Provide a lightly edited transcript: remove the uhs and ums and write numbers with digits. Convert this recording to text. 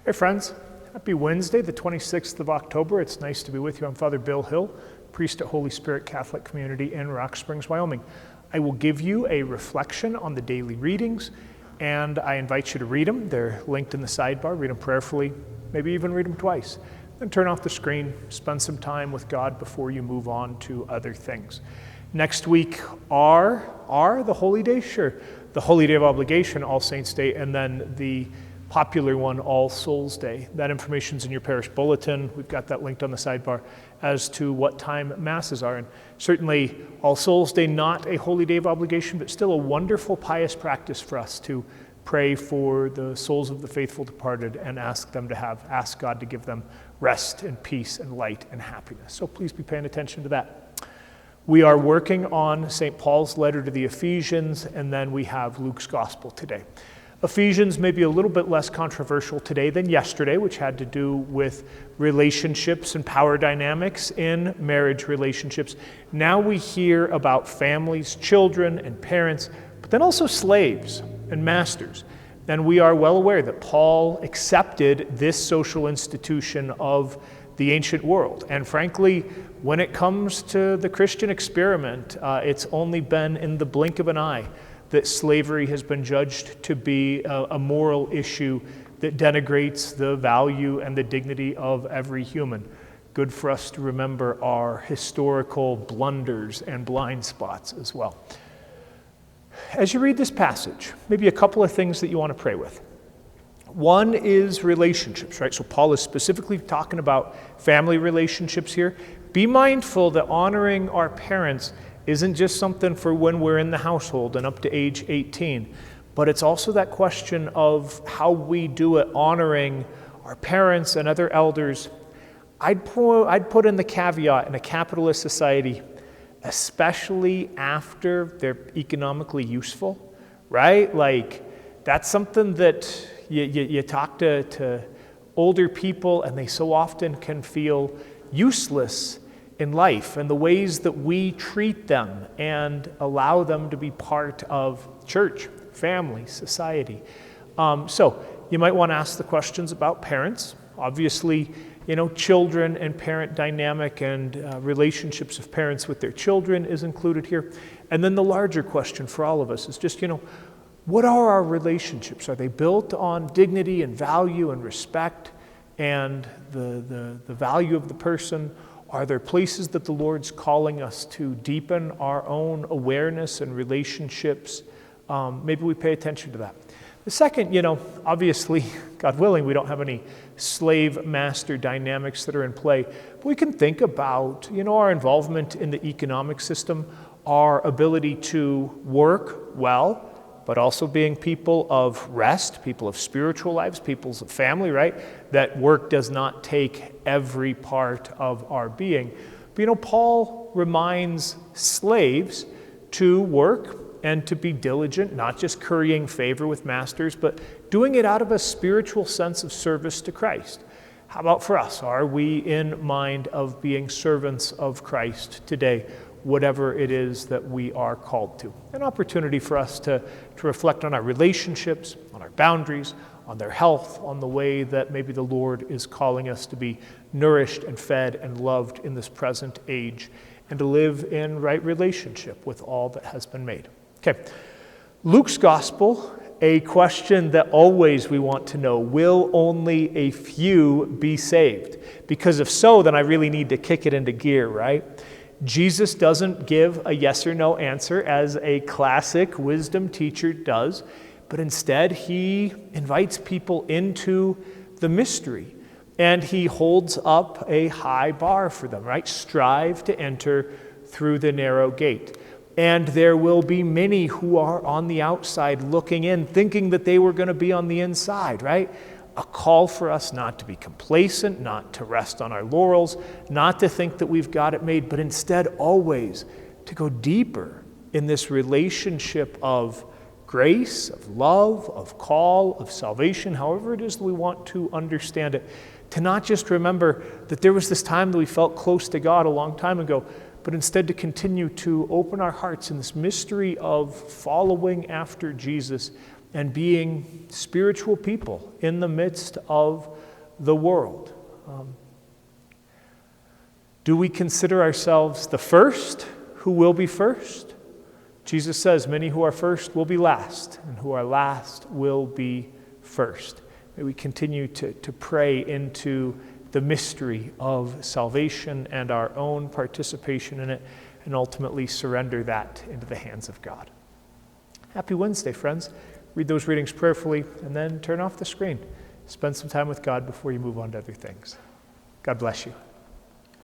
Hey friends, happy Wednesday, the 26th of October. It's nice to be with you. I'm Father Bill Hill, priest at Holy Spirit Catholic Community in Rock Springs, Wyoming. I will give you a reflection on the daily readings, and I invite you to read them. They're linked in the sidebar. Read them prayerfully, maybe even read them twice. Then turn off the screen, spend some time with God before you move on to other things. Next week are the holy days? Sure. The Holy Day of Obligation, All Saints' Day, and then the popular one, All Souls' Day. That information's in your parish bulletin. We've got that linked on the sidebar as to what time Masses are. And certainly, All Souls' Day, not a holy day of obligation, but still a wonderful pious practice for us to pray for the souls of the faithful departed and ask God to give them rest and peace and light and happiness. So please be paying attention to that. We are working on St. Paul's letter to the Ephesians, and then we have Luke's Gospel today. Ephesians may be a little bit less controversial today than yesterday, which had to do with relationships and power dynamics in marriage relationships. Now we hear about families, children, and parents, but then also slaves and masters. And we are well aware that Paul accepted this social institution of the ancient world. And frankly, when it comes to the Christian experiment, it's only been in the blink of an eye that slavery has been judged to be a moral issue that denigrates the value and the dignity of every human. Good for us to remember our historical blunders and blind spots as well. As you read this passage, maybe a couple of things that you want to pray with. One is relationships, right? So Paul is specifically talking about family relationships here. Be mindful that honoring our parents isn't just something for when we're in the household and up to age 18, but it's also that question of how we do it, honoring our parents and other elders. I'd put in the caveat in a capitalist society, especially after they're economically useful, right? Like, that's something that you talk to older people, and they so often can feel useless in life, and the ways that we treat them and allow them to be part of church, family, society. So you might want to ask the questions about parents. Obviously, children and parent dynamic and relationships of parents with their children is included here. And then the larger question for all of us is just, what are our relationships? Are they built on dignity and value and respect and the value of the person? Are there places that the Lord's calling us to deepen our own awareness and relationships? Maybe we pay attention to that. The second, obviously, God willing, we don't have any slave-master dynamics that are in play. But we can think about, our involvement in the economic system, our ability to work well, but also being people of rest, people of spiritual lives, people of family, right? That work does not take every part of our being. But Paul reminds slaves to work and to be diligent, not just currying favor with masters, but doing it out of a spiritual sense of service to Christ. How about for us? Are we in mind of being servants of Christ today? Whatever it is that we are called to. An opportunity for us to reflect on our relationships, on our boundaries, on their health, on the way that maybe the Lord is calling us to be nourished and fed and loved in this present age, and to live in right relationship with all that has been made. Okay, Luke's Gospel, a question that always we want to know, will only a few be saved? Because if so, then I really need to kick it into gear, right? Jesus doesn't give a yes or no answer as a classic wisdom teacher does, but instead he invites people into the mystery, and he holds up a high bar for them, right? Strive to enter through the narrow gate. And there will be many who are on the outside looking in, thinking that they were going to be on the inside, right? A call for us not to be complacent, not to rest on our laurels, not to think that we've got it made, but instead always to go deeper in this relationship of grace, of love, of call, of salvation, however it is that we want to understand it. To not just remember that there was this time that we felt close to God a long time ago, but instead to continue to open our hearts in this mystery of following after Jesus and being spiritual people in the midst of the world. Do we consider ourselves the first who will be first? Jesus says, many who are first will be last, and who are last will be first. May we continue to pray into the mystery of salvation and our own participation in it, and ultimately surrender that into the hands of God. Happy Wednesday, friends. Read those readings prayerfully, and then turn off the screen. Spend some time with God before you move on to other things. God bless you.